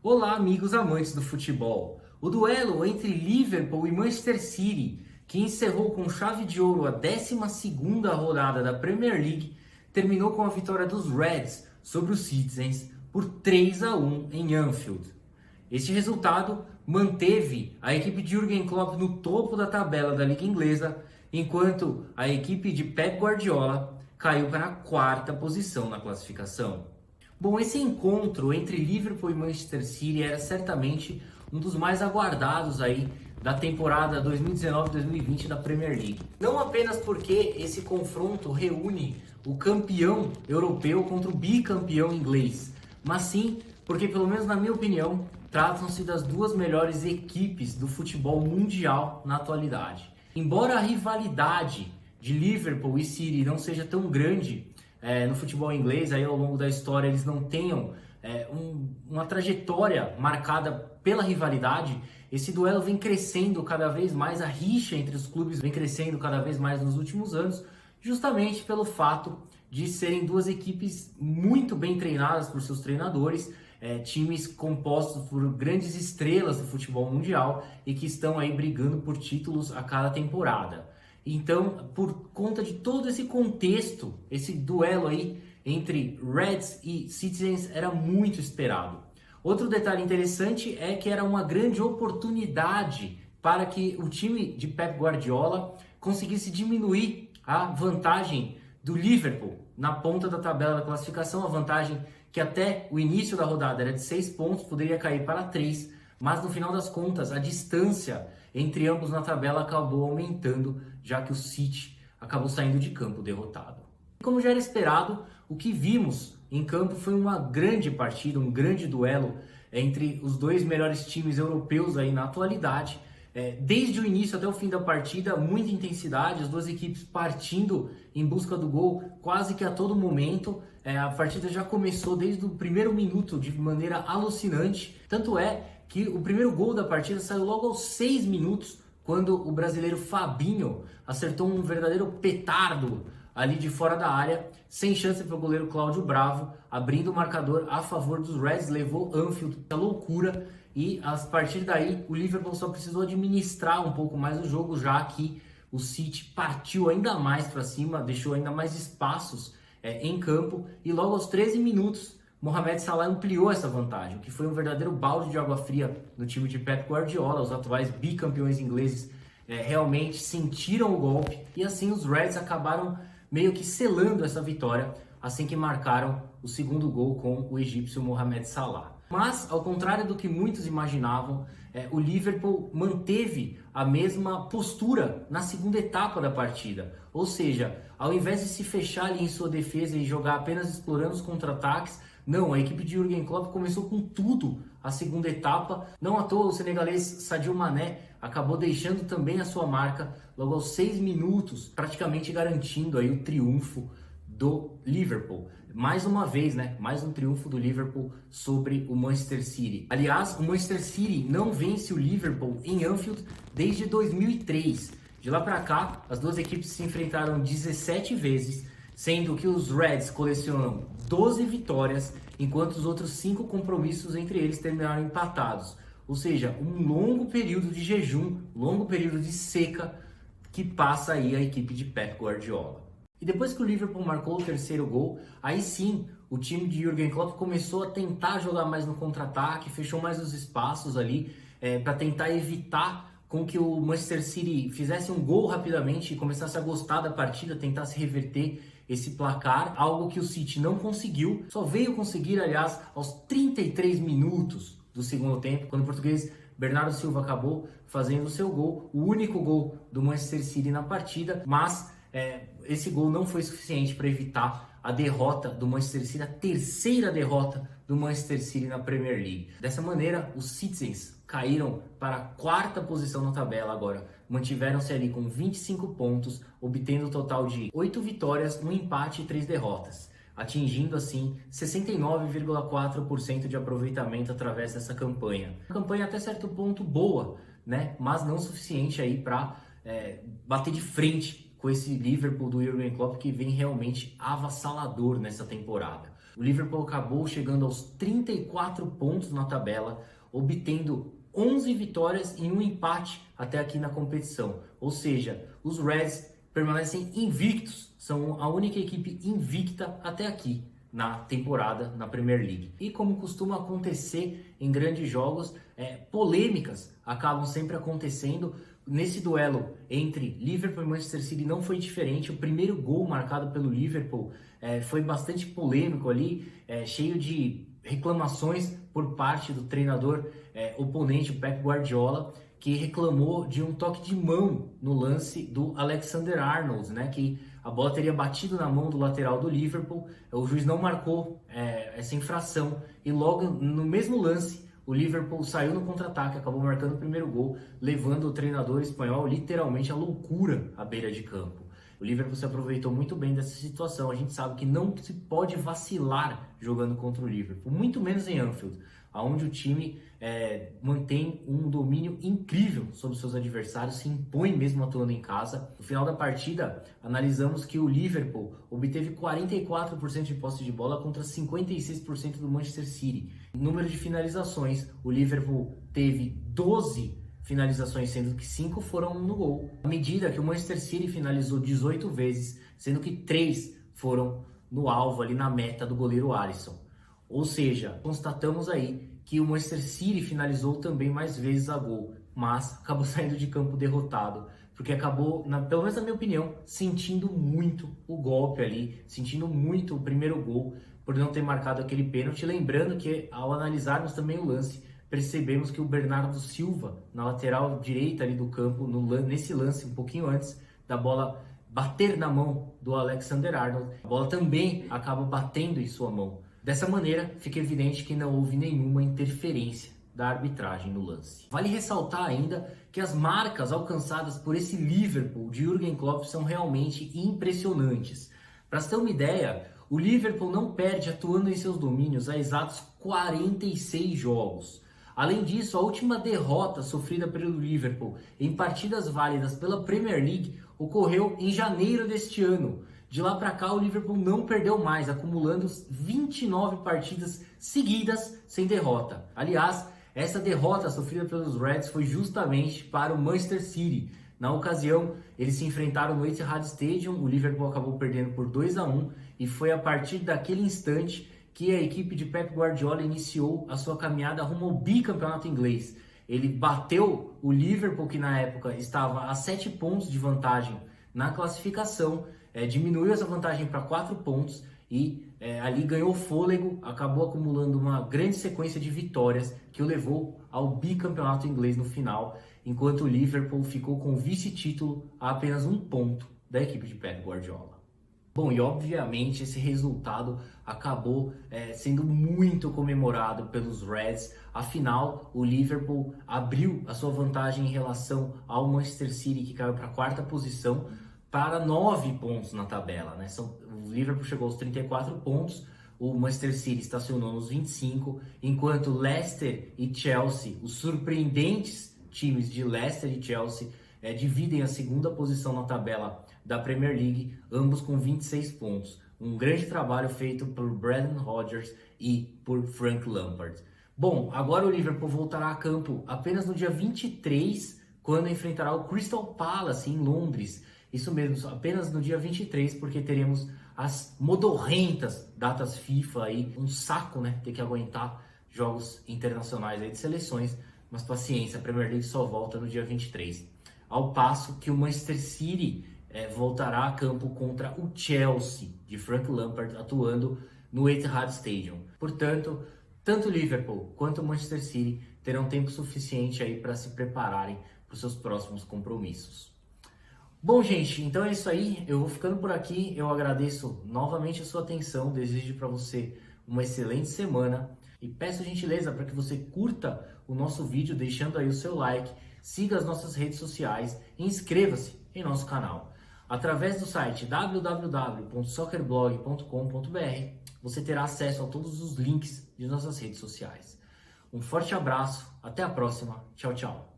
Olá, amigos amantes do futebol. O duelo entre Liverpool e Manchester City, que encerrou com chave de ouro a 12ª rodada da Premier League, terminou com a vitória dos Reds sobre os Citizens por 3-1 em Anfield. Este resultado manteve a equipe de Jürgen Klopp no topo da tabela da Liga Inglesa, enquanto a equipe de Pep Guardiola caiu para a quarta posição na classificação. Bom, esse encontro entre Liverpool e Manchester City era certamente um dos mais aguardados aí da temporada 2019-2020 da Premier League. Não apenas porque esse confronto reúne o campeão europeu contra o bicampeão inglês, mas sim porque, pelo menos na minha opinião, tratam-se das duas melhores equipes do futebol mundial na atualidade. Embora a rivalidade de Liverpool e City não seja tão grande no futebol inglês, aí ao longo da história eles não tenham uma trajetória marcada pela rivalidade, esse duelo vem crescendo cada vez mais, a rixa entre os clubes vem crescendo cada vez mais nos últimos anos, justamente pelo fato de serem duas equipes muito bem treinadas por seus treinadores, times compostos por grandes estrelas do futebol mundial e que estão aí brigando por títulos a cada temporada. Então, por conta de todo esse contexto, esse duelo aí entre Reds e Citizens era muito esperado. Outro detalhe interessante é que era uma grande oportunidade para que o time de Pep Guardiola conseguisse diminuir a vantagem do Liverpool na ponta da tabela da classificação, a vantagem que até o início da rodada era de 6 pontos, poderia cair para 3, mas no final das contas a distância entre ambos na tabela acabou aumentando, já que o City acabou saindo de campo derrotado. Como já era esperado, o que vimos em campo foi uma grande partida, um grande duelo entre os dois melhores times europeus aí na atualidade. Desde o início até o fim da partida, muita intensidade, as duas equipes partindo em busca do gol quase que a todo momento. A partida já começou desde o primeiro minuto de maneira alucinante, tanto é que o primeiro gol da partida saiu logo aos 6 minutos, quando o brasileiro Fabinho acertou um verdadeiro petardo ali de fora da área, sem chance para o goleiro Cláudio Bravo, abrindo o marcador a favor dos Reds, levou Anfield à loucura, e a partir daí o Liverpool só precisou administrar um pouco mais o jogo, já que o City partiu ainda mais para cima, deixou ainda mais espaços em campo, e logo aos 13 minutos Mohamed Salah ampliou essa vantagem, o que foi um verdadeiro balde de água fria no time de Pep Guardiola. Os atuais bicampeões ingleses realmente sentiram o golpe, e assim os Reds acabaram meio que selando essa vitória assim que marcaram o segundo gol com o egípcio Mohamed Salah. Mas, ao contrário do que muitos imaginavam, o Liverpool manteve a mesma postura na segunda etapa da partida. Ou seja, ao invés de se fechar ali em sua defesa e jogar apenas explorando os contra-ataques, não, a equipe de Jürgen Klopp começou com tudo a segunda etapa. Não à toa o senegalês Sadio Mané acabou deixando também a sua marca logo aos 6 minutos, praticamente garantindo aí o triunfo do Liverpool. Mais uma vez, mais um triunfo do Liverpool sobre o Manchester City. Aliás, o Manchester City não vence o Liverpool em Anfield desde 2003. De lá para cá, as duas equipes se enfrentaram 17 vezes, sendo que os Reds colecionam 12 vitórias, enquanto os outros 5 compromissos entre eles terminaram empatados. Ou seja, um longo período de jejum, longo período de seca que passa aí a equipe de Pep Guardiola. E depois que o Liverpool marcou o terceiro gol, aí sim o time de Jürgen Klopp começou a tentar jogar mais no contra-ataque, fechou mais os espaços ali para tentar evitar com que o Manchester City fizesse um gol rapidamente e começasse a gostar da partida, tentasse reverter esse placar, algo que o City não conseguiu, só veio conseguir, aliás, aos 33 minutos do segundo tempo, quando o português Bernardo Silva acabou fazendo o seu gol, o único gol do Manchester City na partida, mas esse gol não foi suficiente para evitar a derrota do Manchester City, a terceira derrota do Manchester City na Premier League. Dessa maneira, os Citizens caíram para a quarta posição na tabela agora, mantiveram-se ali com 25 pontos, obtendo um total de 8 vitórias, 1 empate e 3 derrotas, atingindo assim 69,4% de aproveitamento através dessa campanha. Uma campanha até certo ponto boa, mas não suficiente aí para bater de frente com esse Liverpool do Jürgen Klopp, que vem realmente avassalador nessa temporada. O Liverpool acabou chegando aos 34 pontos na tabela, obtendo 11 vitórias e um empate até aqui na competição. Ou seja, os Reds permanecem invictos, são a única equipe invicta até aqui na temporada na Premier League. E como costuma acontecer em grandes jogos, polêmicas acabam sempre acontecendo. Nesse duelo entre Liverpool e Manchester City não foi diferente. O primeiro gol marcado pelo Liverpool foi bastante polêmico ali, cheio de reclamações por parte do treinador oponente, o Pep Guardiola, que reclamou de um toque de mão no lance do Alexander-Arnold, né, que a bola teria batido na mão do lateral do Liverpool. O juiz não marcou essa infração e logo no mesmo lance o Liverpool saiu no contra-ataque, acabou marcando o primeiro gol, levando o treinador espanhol literalmente à loucura à beira de campo. O Liverpool se aproveitou muito bem dessa situação. A gente sabe que não se pode vacilar jogando contra o Liverpool, muito menos em Anfield, onde o time mantém um domínio incrível sobre seus adversários, se impõe mesmo atuando em casa. No final da partida, analisamos que o Liverpool obteve 44% de posse de bola contra 56% do Manchester City. Número de finalizações, o Liverpool teve 12 finalizações, sendo que 5 foram no gol. À medida que o Manchester City finalizou 18 vezes, sendo que 3 foram no alvo, ali na meta do goleiro Alisson. Ou seja, constatamos aí que o Manchester City finalizou também mais vezes a gol, mas acabou saindo de campo derrotado, porque acabou, pelo menos na minha opinião, sentindo muito o golpe ali, sentindo muito o primeiro gol, por não ter marcado aquele pênalti. Lembrando que ao analisarmos também o lance, percebemos que o Bernardo Silva, na lateral direita ali do campo, nesse lance um pouquinho antes da bola bater na mão do Alexander-Arnold, a bola também acaba batendo em sua mão. Dessa maneira, fica evidente que não houve nenhuma interferência da arbitragem no lance. Vale ressaltar ainda que as marcas alcançadas por esse Liverpool de Jürgen Klopp são realmente impressionantes. Para você ter uma ideia, o Liverpool não perde atuando em seus domínios há exatos 46 jogos. Além disso, a última derrota sofrida pelo Liverpool em partidas válidas pela Premier League ocorreu em janeiro deste ano. De lá para cá, o Liverpool não perdeu mais, acumulando 29 partidas seguidas sem derrota. Aliás, essa derrota sofrida pelos Reds foi justamente para o Manchester City. Na ocasião, eles se enfrentaram no Etihad Stadium, o Liverpool acabou perdendo por 2-1 e foi a partir daquele instante que a equipe de Pep Guardiola iniciou a sua caminhada rumo ao bicampeonato inglês. Ele bateu o Liverpool, que na época estava a 7 pontos de vantagem na classificação, diminuiu essa vantagem para 4 pontos e ali ganhou fôlego, acabou acumulando uma grande sequência de vitórias que o levou ao bicampeonato inglês no final, enquanto o Liverpool ficou com o vice-título a apenas 1 ponto da equipe de Pep Guardiola. Bom, e obviamente esse resultado acabou sendo muito comemorado pelos Reds. Afinal, o Liverpool abriu a sua vantagem em relação ao Manchester City, que caiu para a 4ª posição, para 9 pontos na tabela, né? O Liverpool chegou aos 34 pontos, o Manchester City estacionou nos 25, enquanto Leicester e Chelsea, os surpreendentes times de Leicester e Chelsea, dividem a 2ª posição na tabela da Premier League, ambos com 26 pontos. Um grande trabalho feito por Brendan Rodgers e por Frank Lampard. Bom, agora o Liverpool voltará a campo apenas no dia 23, quando enfrentará o Crystal Palace em Londres. Isso mesmo, apenas no dia 23, porque teremos as modorrentas datas FIFA aí. Um saco, né? Ter que aguentar jogos internacionais aí de seleções. Mas paciência, a Premier League só volta no dia 23. Ao passo que o Manchester City voltará a campo contra o Chelsea, de Frank Lampard, atuando no Etihad Stadium. Portanto, tanto o Liverpool quanto o Manchester City terão tempo suficiente aí para se prepararem para os seus próximos compromissos. Bom, gente, então é isso aí. Eu vou ficando por aqui. Eu agradeço novamente a sua atenção. Desejo para você uma excelente semana e peço gentileza para que você curta o nosso vídeo deixando aí o seu like, siga as nossas redes sociais e inscreva-se em nosso canal. Através do site www.soccerblog.com.br você terá acesso a todos os links de nossas redes sociais. Um forte abraço, até a próxima, tchau, tchau.